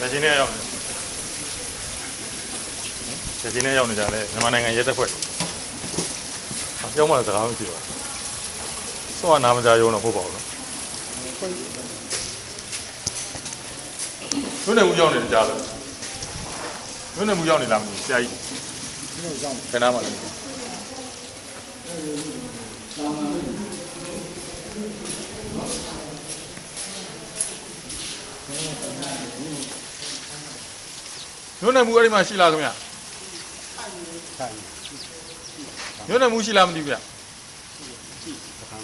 今天要，这今天要你家嘞，他妈那个也得会，要么是干去吧，说他们家有那不包了，有那不要你家了，有那不要你làm gì下一，看他们。有那木里面洗啦个咩？有那木洗啦么的咩？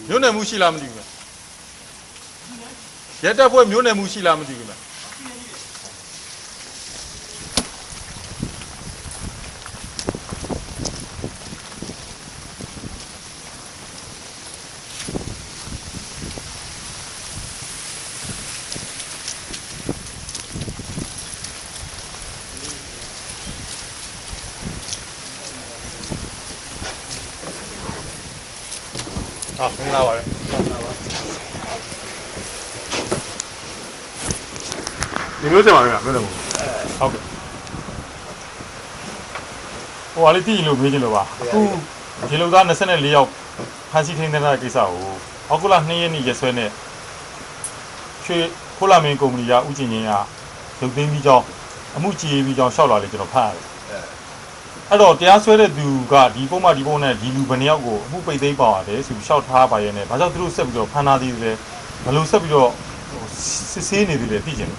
有那木洗啦么的咩？也得不有那木洗啦么的咩？好，你拿完了。你没有这玩意儿，没得么？好的。我哩第一路没进了吧？第路咱那现在里要潘西天的那几少？我过来那年也算呢，去过来面公里呀，五几年呀，就等比较，木鸡比较少了的就潘。အဲ့တော့တရားစွဲတဲ့သူကဒီပုံမှဒီပုံနဲ့ဒီလူဘယ်နှယောက်ကိုအမှုပိတ်သိမ်းပါရတယ်ဆိုပြီးရှောက်ထားပါရဲ့နဲ့ဘာကြောင့်သူတို့ဆက်ပြီးတော့ဖမ်းထားသေးတယ်ဘယ်လိုဆက်ပြီးတော့စစ်ဆေးနေသေးတယ်သိချင်တယ်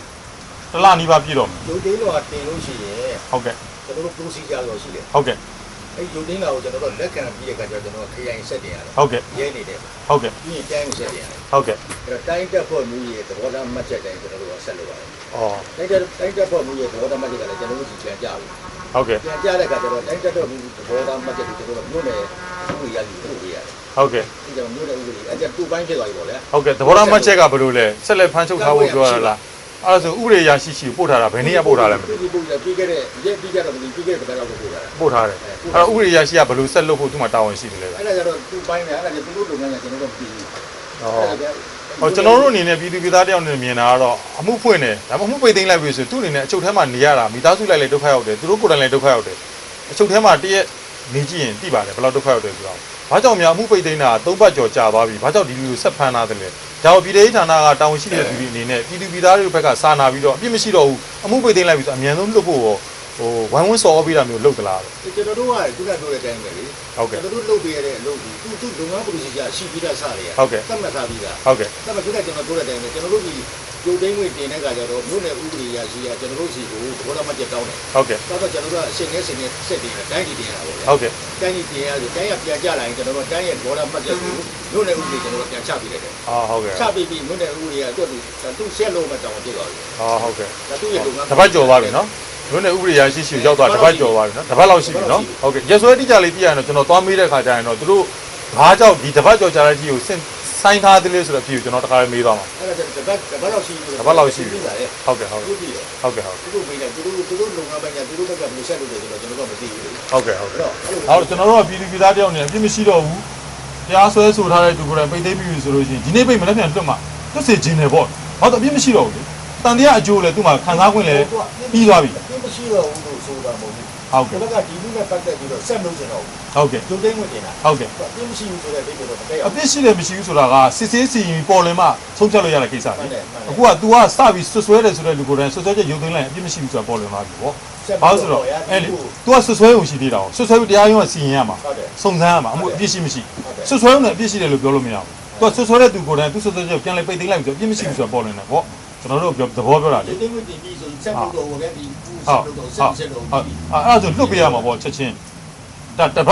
တလားနီးပါပြည့်တော့ရုပ်သိမ်းတော့တင်လို့ရှိရင်ဟုတ်ကဲ့ကျွန်တော်တို့ procedure လို့ရှိတယ်ဟုတ်ကဲ့အဲ့ရုပ်သိမ်းတာကိုကျွန်တော်တို့လက်ခံပြီးတဲ့အခါကျတော့ကျွန်တော်ခရိုင်ဆက်တင်ရတယ်ဟုတ်ကဲ့ရဲနေတယ်ဟုတ်ကဲ့ပြီးရင်တိုင်းကိုဆက်တင်ရတယ်ဟုတ်ကဲ့အဲ့တော့တိုင်းတက်ဖို့မျိုးရဲ့သဘောထားမှတ်ချက်တိုင်းကျွန်တော်တို့ကဆက်လုပ်ရတယ်ဩတိုင်းတက်ဖို့မျိုးရဲ့သဘောထားမှတ်ချက်ကလည်းကျွန်တော်တို့ကြီးပြန်ကြပြီဟုတ်ကဲ့ပြန်ကြတဲ့အခါကျတော့တိုင်းတက်ဖို့မျိုးသဘောထားမှတ်ချက်ကိုကျွန်တော်တို့မျိုးနဲ့ဥပဒေရည်ထုတ်ပေးရတယ်ဟုတ်ကဲ့ဒီကြောင့်မျိုးနဲ့ဥပဒေအဲ့ကျတူပိုင်းဖြစ်သွားပြီပေါ့လေဟုတ်ကဲ့သဘောထားမှတ်ချက်ကဘယ်လိုလဲဆက်လက်ဖမ်းချုပ်ထားဖို့ပြောရလားအဲ့ဒါဆိုဥပဒေရရှိပို့ထားတာဘယ်နည်းပို့ထားလဲမသိဘူးပြီးခဲ့တဲ့ရက်ပြီးခဲ့တော့ပြီးခဲ့တဲ့ဘယ်တော့ပို့ထားတာပို့ထားတယ်အဲ့တော့ဥပဒေရရှိကဘယ်လိုဆက်လုပ်ဖို့သူ့မှာတာဝန်ရှိတယ်လဲအဲ့ဒါကျတော့တူပိုင်းနဲ့အဲ့ဒါကျသူတို့လုပ်ငန်းကကျွန်တော်တို့ပြီးပြီဟောကျွန်တော်တို့အနေနဲ့ပြည်သူပြည်သားတယောက်နဲ့မြင်တာကတော့အမှုဖွင့်တယ်ဒါပေမဲ့အမှုပိတ်သိမ်းလိုက်ပြီဆိုသူ့အနေနဲ့အချုပ်ထဲမှာနေရတာမိသားစုလိုက်လည်းဒုက္ခရောက်တယ်သူတို့ကိုယ်တိုင်လည်းဒုက္ခရောက်တယ်အချုပ်ထဲမှာတရက်နေကြည့်ရင်သိပါတယ်ဘယ်လောက်ဒုက္ခရောက်တယ်ဆိုတော့ဘာကြောင့်များအမှုပိတ်သိမ်းတာ3ပတ်ကျော်ကြာသွားပြီဘာကြောင့်ဒီလူကိုဆက်ဖမ်းထားတယ်လဲဒါကိုပြည်ထောင်ဌာနကတာဝန်ရှိတဲ့သူတွေအနေနဲ့ပြည်သူပြည်သားတွေဘက်ကစာနာပြီးတော့အပြစ်မရှိတော့ဘူးအမှုပိတ်သိမ်းလိုက်ပြီဆိုအမြန်ဆုံးလွတ်ဖို့ဝိုင်းဝန်းစော်ပေးတာမျိုးလုပ်သလားကျွန်တော်တို့ကခုနပြောတဲ့အတိုင်းပဲလေဟုတ်ကဲ့ကျွန်တော်တို့လုပ်ပေးရတဲ့အလုပ်ကိုသူလုပ်ငန်းပရိုဂျက်ရှိပြီးသားစရဟုတ်ကဲ့သတ်မှတ်ထားပြီးသားဟုတ်ကဲ့သတ်မှတ်ပြီးသားကျွန်တော်ပြောတဲ့အတိုင်းပဲကျွန်တော်တို့ဒီကြိုသိမ်းဝင်တင်တဲ့ခါကျတော့မြို့နယ်ဥပဒေရရှိရကျွန်တော်တို့စီကိုဘောတော်မှတ်တောင်းတယ်ဟုတ်ကဲ့တော့ကျွန်တော်တို့ကအရှင်နဲ့ရှင်နဲ့ဆက်တင်တာတိုင်းကြီးတင်ရတာပေါ့လေဟုတ်ကဲ့တိုင်းကြီးတင်ရဆိုတိုင်းရပြန်ကြလာရင်ကျွန်တော်တို့တိုင်းရဲ့ဘောတော်မှတ်ချက်ကိုမြို့နယ်ဥပဒေကျွန်တော်တို့ပြန်ချပေးလိုက်တယ်ဟုတ်ကဲ့ချပေးပြီးမြို့နယ်ဥပဒေကသူ့ဆက်လို့မှတောင်းပြသွားပြီဟုတ်ကဲ့ဒါသူ့ရဲ့လုပ်ငန်းတပတ်ကျော်သွားပြီနော်မြို့နယ်ဥပဒေရရှိရောက်သွားတပတ်ကျော်သွားပြီနော်တပတ်လောက်ရှိပြီနော်ဟုတ်ကဲ့ရက်စွဲတိကျလေးပြရရင်တော့ကျွန်တော်သွားမေးတဲ့ခါကျရင်တော့သူတို့ဘာကြောင့်ဒီတပတ်ကျော်ကြာတဲ့ကြီးကိုဆိုင်းထားသေးလဲဆိုတော့ပြည်ကိုကျွန်တော်တခါလေးမေးသွားမှာအဲ့ဒါတပတ်လောက်ရှိပြီတပတ်လောက်ရှိပြီဟုတ်ကဲ့ဟုတ်ကဲ့ဟုတ်ကဲ့သူတို့မေးတယ်သူတို့လုပ်ငန်းပိုင်းကသူတို့ဘက်ကဘယ်လိုဆက်လုပ်တယ်ဆိုတော့ကျွန်တော်တို့မသိဘူးဟုတ်ကဲ့ဟုတ်ကဲ့အဲ့ကျွန်တော်တို့ကပြည်သူပြည်သားတယောက်နေအပြစ်မရှိတော့ဘူးတရားစွဲဆိုထားတဲ့သူကိုယ်တိုင်ပိတ်သိမ်းပြီဆိုလို့ရှိရင်ဒီနေ့ပိတ်မလဲပြန်လွတ်မှာလွတ်စေခြင်းတယ်ပေါ့ဘာလို့အပြစ်မရှိတော့ဘူးတန်တရားအကျိုးလဲသူ့မှာခံစားခွင့်လဲပြီးသွားပြီအပြစ်မရှိတော့ဘူးလို့ဆိုတာမဟုတ်ဘူးဟုတ်ကဲ့ဘက်ကဒီလူနဲ့ပတ်သက်ပြီးတော့ဆက်လုပ်ကြတော့ဟုတ်ကဲ့ကျုပ်သိမ်းဝင်တင်တာဟုတ်ကဲ့အပြစ်မရှိဘူးဆိုတဲ့အိတ်ကတော့မတည့်ရအပြစ်ရှိတယ်မရှိဘူးဆိုတာကစစ်ဆေးစီရင်ပေါ်လင်မှဆုံးဖြတ်လို့ရတဲ့ကိစ္စလေအခုက तू ကစပြီးဆွဆွဲတယ်ဆိုတဲ့လူကိုယ်တိုင်ဆွဆွဲချက်ရုပ်သိမ်းလိုက်အပြစ်မရှိဘူးဆိုတာပေါ်လင်သွားပြီပေါ့ဘာလို့ဆိုတော့အဲ့လေ तू ကဆွဆွဲုံရှိသေးတာဆွဆွဲပြီးတရားရုံးကစီရင်ရမှာစုံစမ်းရမှာအမှုအပြစ်ရှိမရှိဆွဆွဲုံနဲ့အပြစ်ရှိတယ်လို့ပြောလို့မရဘူး သူဆွဆွဲတဲ့သူကိုယ်တိုင်သူဆွဆွဲချက်ပြန်လဲပိတ်သိမ်းလိုက်ပြီးပြစ်မရှိဘူးဆိုတော့ပေါ်နေတယ်ပေါ့ကျွန်တော်တို့သဘောပြောတာလေ ဒီတိတ်တင်ပြီးဆိုဆက်လို့တော့ဗျာဒီဆက်လို့တော့ဆက်လို့ အဲ့ဒါဆိုလွတ်ပြရမှာပေါ့ချက်ချင်းဒါတ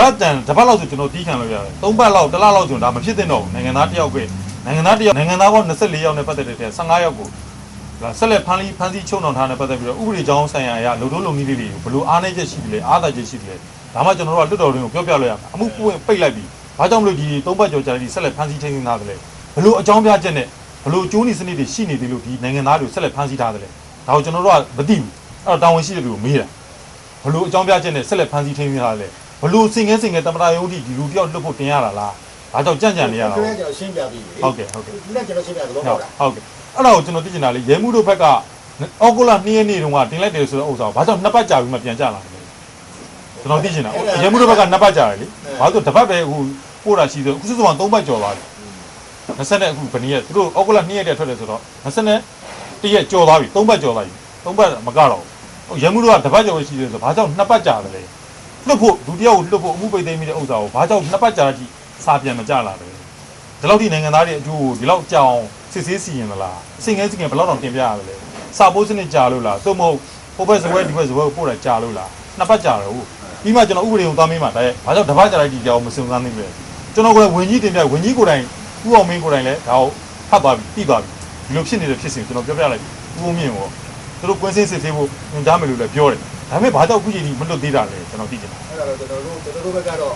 ပတ်လောက်ဆိုကျွန်တော်တီးခံလို့ရတယ်3ပတ်လောက်1လလောက်ဆိုဒါမဖြစ်သင့်တော့ဘူးနိုင်ငံသားတယောက်ပဲနိုင်ငံသားပေါင်း24ယောက်နဲ့ပတ်သက်တဲ့15ယောက်ကိုဆက်လက်ဖမ်းဆီးချုပ်နှောင်ထားတဲ့ပတ်သက်ပြီးတော့ဥပဒေကြောင်းဆိုင်ရာအရလုံထုံးလုံနည်းလေးတွေဘလို့အားနည်းချက်ရှိတယ်လဲအားသာချက်ရှိတယ်လဲဒါမှကျွန်တော်တို့ကလွတ်တော်တွင်ကိုပြောပြလို့ရမှာအမှုပိတ်လိုက်ပြီးဘာကြောင့်မလို့ဒီ3ပတ်ကျော်ကြာပြီးဆက်လက်ဖမ်းဆီးထိန်းသိမ်းထားတယ်လဲဘလို့အကြောင်းပြချက်နဲ့ဘလို့ကျိုးနေစနစ်တွေရှိနေသေးလို့ဒီနိုင်ငံသားတွေကိုဆက်လက်ဖမ်းဆီးထားတယ်လဲဒါကိုကျွန်တော်တို့ကမသိဘူးအဲ့တော့တာဝန်ရှိတဲ့လူကိုမေးတာဘလို့အကြောင်းပြချက်နဲ့ဆက်လက်ဖမ်းဆီးထိန်းသိမ်းထားတယ်လဲဘလို့စင်ငဲတမတာယုံတိဒီလူတယောက်လွတ်ဖို့တင်ရတာလားဒါကြောင့်ကြံ့နေရတာကျွန်တော်ရှင်းပြပြီးဟုတ်ကဲ့ဒီနေ့ကျွန်တော်ရှင်းပြသဘောပေါက်လားဟုတ်ကဲ့အဲ့ဒါကိုကျွန်တော်သိချင်တာလေရဲမှုတို့ဘက်ကအောက်ကိုလာ2ရက်နေ့တုန်းကတင်လိုက်တယ်ဆိုတော့ဥစ္စာဘာကြောင့်2ပတ်ကြာပြီးမှပြန်ကြလာတယ်ကျွန်တော်သိချင်တာရဲမှုတို့ဘက်က2ပတ်ကြာတယ်လေဘာလို့တပတ်ပဲဟိုပို့တာရှိဆိုအခုစုစုပေါင်း3ပတ်ကျော်သွားပြီ20နဲ့အခုဘယ်နည်းသူတို့အောက်ကိုလာ2ရက်တည်းထွက်တယ်ဆိုတော့20နဲ့1ရက်ကျော်သွားပြီ3ပတ်ကျော်သွားပြီ3ပတ်မကတော့ရဲမှုတို့ကတပတ်ကျော်ရှိတယ်ဆိုတော့ဘာကြောင့်2ပတ်ကြာတယ်လဲလွတ်ဖို့ဒုတိယကိုလွတ်ဖို့အမှုပိတ်သိမ်းပြီးတဲ့ဥစ္စာကိုဘာကြောင့်2ပတ်ကြာကြည့်စာပြန်မကြလာတယ်ဒီလောက်ဒီနိုင်ငံသားတွေအကျိုးကိုဒီလောက်ကြောင်စစ်ဆေးစီရင်သလားစင်ငယ်ဘယ်လောက်တောင်တင်ပြရတယ်လဲစာပိုးစနစ်ကြာလို့လားသို့မဟုတ်ဟိုဘက်စပွဲဒီဘက်စပွဲကိုပို့တာကြာလို့လား2ပတ်ကြာတော့ပြီးမှကျွန်တော်ဥပဒေကိုသွားမေးမှဒါဘာကြောင့်တစ်ပတ်ကြာလိုက်ဒီကြောင်မစုံစမ်းသိပဲကျွန်တော်ကဝင်ကြီးတင်ပြဝင်ကြီးကိုယ်တိုင်ဥအောင်မင်းကိုယ်တိုင်လည်းဒါကိုဖတ်သွားပြီသိသွားပြီဒီလိုဖြစ်နေတဲ့ဖြစ်စဉ်ကျွန်တော်ပြောပြလိုက်ပြီဥအောင်မြင့်ကိုသူတို့ကွင်းစင်းစစ်ဆေးဖို့ညွှန်ကြားမယ်လို့လည်းပြောတယ်ဒါပေမဲ့ဘာကြောင့်အခုချိန်ကြီးမလွတ်သေးတာလဲကျွန်တော်သိချင်တာအဲ့ဒါတော့ကျွန်တော်တို့ဘက်ကတော့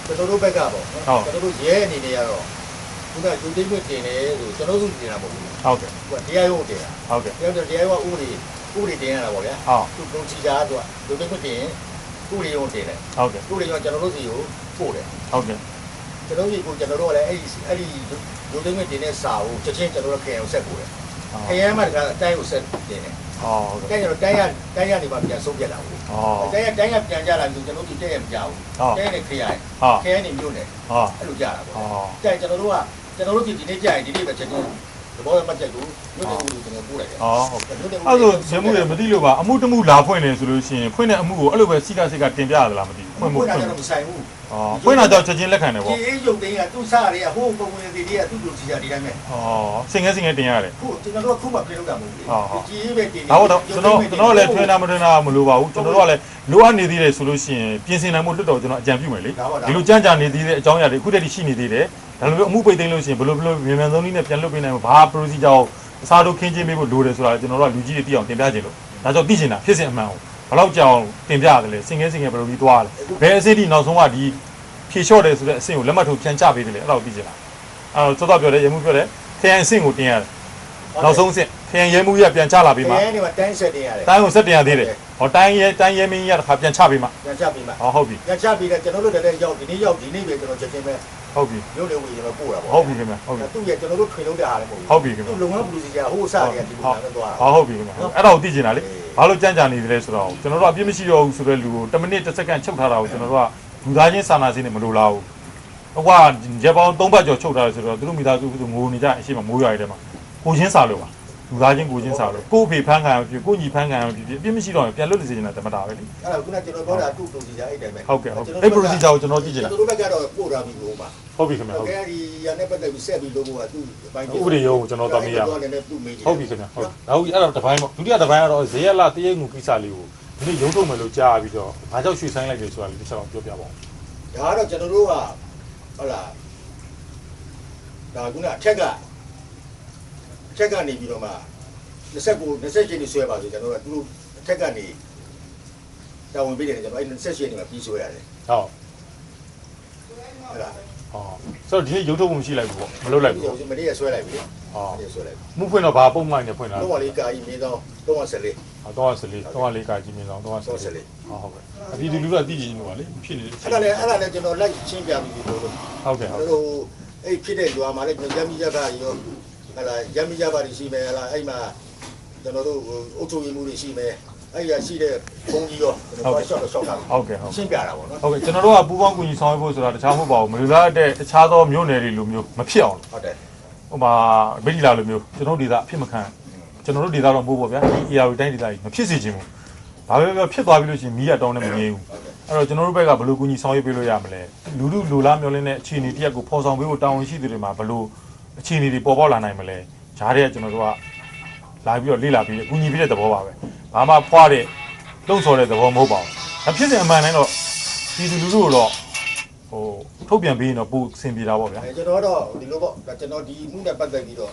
ကျွန်တော်တို့ဘက်ကပေါ့နော်ကျွန်တော်တို့ရဲအနေနဲ့ကတော့ခုနကယူသိမ်းခွင့်တင်တယ်ဆိုကျွန်တော်တို့တင်တာမဟုတ်ဘူးဟုတ်ကဲ့ဟိုတရားရုံးတင်တာဟုတ်ကဲ့တရားရုံးကဥပဒေတင်ရတာပေါ့ဗျာသူပုံချီတာသူယူသိမ်းခွင့်တင်ဥပဒေရုံးတင်တယ်ဟုတ်ကဲ့ဥပဒေရုံးကျွန်တော်တို့စီကိုပို့တယ်ဟုတ်ကဲ့ကျွန်တော်တို့ကကျွန်တော်တို့ကလည်းအဲ့ဒီယူသိမ်းခွင့်တင်တဲ့စာကိုချက်ချင်းကျွန်တော်တို့ခရိုင်ကိုဆက်ပို့တယ်ခရိုင်မှာတခါအတိုင်းကိုဆက်တင်တယ်ဟုတ်ကဲ့တိုင်းရနေပါပြန်ဆုံးပြတ်လာဘူးတိုင်းရပြန်ကြလာပြီကျွန်တော်တို့တဲ့ရမကြဘူးတဲ့နဲ့ခရိုင်နေမြို့နယ်အဲ့လိုကြတာပေါ့တဲ့ကျွန်တော်တို့ဒီနေ့ကြာရင်ဒီနေ့ပဲချက်ချင်းသဘောမှတ်ချက်ကိုမြို့နယ်ကိုကျွန်တော်ပို့လိုက်တယ်ဟုတ်ကဲ့အဲ့ဆိုဇမှုတွေမသိလို့ပါအမှုတမှုလာဖွင့်နေဆိုလို့ရှိရင်ဖွင့်တဲ့အမှုကိုအဲ့လိုပဲစိကတင်ပြရသလားမသိဘူးဖွင့်တာတော့မဆိုင်ဘူးဖွင့်တာတော့ချက်ချင်းလက်ခံတယ်ပေါ့ဒီရုပ်သိမ်းကသူ့စားတွေကဟိုးပုံဝင်စီတွေကသူ့လူစီကြဒီတိုင်းပဲစင်ငယ်တင်ရတယ်ခုကျွန်တော်တို့ကခုမှပြင်လုပ်တာမဟုတ်ဘူးကြီးပဲတင်နေဟုတ်တော့ကျွန်တော်လည်းထွေးတာမထွေးတာမလိုပါဘူးကျွန်တော်တို့ကလည်းလိုအပ်နေသေးတယ်ဆိုလို့ရှိရင်ပြင်ဆင်နိုင်မှုလွတ်တော်ကျွန်တော်အကြံပြုမယ်လေဒီလိုကြမ်းကြာနေသေးတဲ့အကြောင်းအရာတွေအခုတည်းရှိနေသေးတယ်ဒါလိုအမှုပိတ်သိမ်းလို့ရှိရင်ဘယ်လိုမြန်ဆုံးနည်းနဲ့ပြန်လွတ်ပေးနိုင်မှာဘာ procedure ကိုအစားတို့ခင်းချင်းပေးဖို့လိုတယ်ဆိုတာကျွန်တော်တို့ကလူကြီးတွေသိအောင်တင်ပြခြင်းလို့ဒါကြောင့်သိချင်တာဖြစ်စဉ်အမှန်ကိုဘယ်လောက်ကြောင်တင်ပြရတယ်လဲစင်ငယ်ဘယ်လိုပြီးသွားလဲဘယ်အစစ်ဒီနောက်ဆုံးကဒီဖြေလျှော့တယ်ဆိုတဲ့အဆင့်ကိုလက်မှတ်ထိုးပြန်ချပေးတယ်လေအဲ့တော့သိချင်တာအဲ့တော့စောစောပြောတယ်ရဲမှုပြောတယ်ခရိုင်အဆင့်ကိုတင်ရတယ်နောက်ဆုံးအဆင့်ခရိုင်ရဲမှုရပြန်ချလာပြီးမှခရိုင်နေမှာတိုင်းဆက်တင်ရတယ်တိုင်းကိုဆက်တင်ရသေးတယ်ဟောတိုင်းရဲမင်းရတစ်ခါပြန်ချပြီးမှပြန်ချပြီးမှဟုတ်ပြီပြန်ချပြီးတော့ကျွန်တော်တို့လည်းရောက်ဒီနေ့ပဲကျွန်တော်ချက်ချင်းပဲဟုတ်ပြီရုပ်တွေဝင်ကျွန်တော်ပို့တာပေါ့ဟုတ်ပြီခင်ဗျဟုတ်ပြီသူ့ရဲ့ကျွန်တော်တို့ထွေလုံးတဲ့ဟာလည်းမဟုတ်ဘူးဟုတ်ပြီခင်ဗျသူ့လုံငန်းပလူစီကဟိုအစတွေကဒီလိုနဲ့သွားတာဟုတ်ပြီခင်ဗျအဲ့ဒါကိုသိချင်တာလေဘာလို့ကြမ်းကြာနေတယ်လဲဆိုတော့ကျွန်တော်တို့အပြစ်မရှိတော့ဘူးဆိုတဲ့လူကို10မိနစ်10စက္ကန့်ချုပ်ထားတာကိုကျွန်တော်တို့ကလူသားချင်းစာနာစိတ်နဲ့မလိုလားဘူးဟိုကရေပေါင်း3ပတ်ကျော်ချုပ်ထားတယ်ဆိုတော့သူတို့မိသားစုငိုနေကြအရှိမမိုးရွာရတဲ့မှာကိုချင်းစာလို့ပါလူသားချင်းကိုချင်းစာလို့ကို့ဖေဖန်းခံရဖြစ်ကိုညီဖန်းခံရဖြစ်အပြစ်မရှိတော့ပြန်လွတ်စေချင်တာတမတာပဲလေအဲ့ဒါခုနကျွန်တော်ပြောတာသူ့ procedure အဲ့တိုင်းပဲဟုတ်ကဲ့ဟုတ်အဲ့ procedure ကိုကျွန်တော်ကြည့်ချင်တာကျွန်တော်တို့ဘက်ကတော့ပို့တာပြီးလို့ပါဟုတ်ပြီခင်ဗျဟုတ်ကဲ့ဒီရနဲ့ပတ်သက်ပြီးဆက်ပြီးလို့ကသူ့အပိုင်းဥပဒေရုံးကိုကျွန်တော်သွားမေးရဟုတ်ပြီခင်ဗျဟုတ်ဒါဟုတ်ပြီအဲ့တော့တစ်ပိုင်းပေါ့ဒုတိယတစ်ပိုင်းကတော့ဇေယျလာတရိပ်ငူကိစ္စလေးကိုဒီနေ့ရုံးထုတ်မယ်လို့ကြားပြီးတော့ဘာကြောင့်ရွှေ့ဆိုင်လိုက်တယ်ဆိုတာလေးတစ်ချက်တော့ပြောပြပါဦးဒါကတော့ကျွန်တော်တို့ကဟုတ်လားဒါကုနာအထက်ကနေပြီးတော့မှ20ကျင်းနေဆွဲပါဆိုကျွန်တော်တို့ကသူတို့အထက်ကနေတာဝန်ပေးတယ်ကျွန်တော်အဲ့20ကျင်းနေမှာပြီးဆွဲရတယ်ဟုတ်ဟုတ်လားဆိုတော့ဒီနေ့ရုံးထုတ်မှုမရှိလိုက်ဘူးပေါ့မလုပ်လိုက်ဘူးမနေ့ကဆွဲလိုက်ပြီမနေ့ဆွဲလိုက်မှုဖွင့်တော့ဘာပုံမှန်နဲ့ဖွင့်တာတော့လေးကာကြီးမင်းတော့314314ကာကြီးမင်းတော့314ဟုတ်ကဲ့အဒီလူကသိကြည့်နေပါလေဖြစ်နေတယ်အဲ့ဒါလည်းကျွန်တော်လိုက်ချင်းပြပြီးလို့ဟုတ်ကဲ့ဟိုအဲ့ဖြစ်တဲ့ရွာမှာလည်းရမ်းမိရပါရောဟလာရမ်းမိရပါရှိမယ်ဟလာအဲ့မှာကျွန်တော်တို့အုပ်ချုပ်ရေးမှုတွေရှိမယ်အဲ့ရရှိတဲ့ဘုံကြီးရောကျွန်တော်ဆော့တာဟုတ်ကဲ့ရှင်းပြတာပေါ့နော်ဟုတ်ကဲ့ကျွန်တော်တို့ကပူးပေါင်းကူညီဆောင်ရွက်ဖို့ဆိုတာတခြားမဟုတ်ပါဘူးမလူသားတဲ့တခြားသောမြို့နယ်တွေလိုမျိုးမဖြစ်အောင်ဟုတ်တယ်ဟိုမှာဗိတိလာလိုမျိုးကျွန်တော်ဒေသအဖြစ်မခံကျွန်တော်တို့ဒေသတော့မဟုတ်ပါဗျာဒီ AR တိုင်းဒေသကြီးမဖြစ်စေချင်ဘူးဒါပဲဖြစ်သွားပြီလို့ရှိရင်မီးရတောင်းနဲ့မငြိမ်းဘူး တော့ကျွန်တော်တို့ဘက်ကဘယ်လိုကူညီဆောင်ရွက်ပေးလို့ရမလဲလူလူလိုလားမျောလင်းတဲ့အခြေအနေတစ်ရပ်ကိုဖော်ဆောင်ပေးဖို့တာဝန်ရှိသူတွေမှာဘယ်လိုအခြေအနေတွေပေါ်ပေါက်လာနိုင်မလဲဂျားတွေကကျွန်တော်တို့ကလာပြီးတော့လေ့လာပြီးကူညီပေးတဲ့သဘောပါပဲဘာမှဖွားတဲ့လှုပ်ဆော်တဲ့သဘောမဟုတ်ပါဘူးဖြစ်စဉ်အမှန်တိုင်းတော့ဒီလူလူတို့တော့ဟိုထုတ်ပြန်ပေးရင်တော့ပိုအဆင်ပြေတာပေါ့ဗျာကျွန်တော်တော့ဒီလိုပေါ့ကျွန်တော်ဒီမှုနဲ့ပတ်သက်ပြီးတော့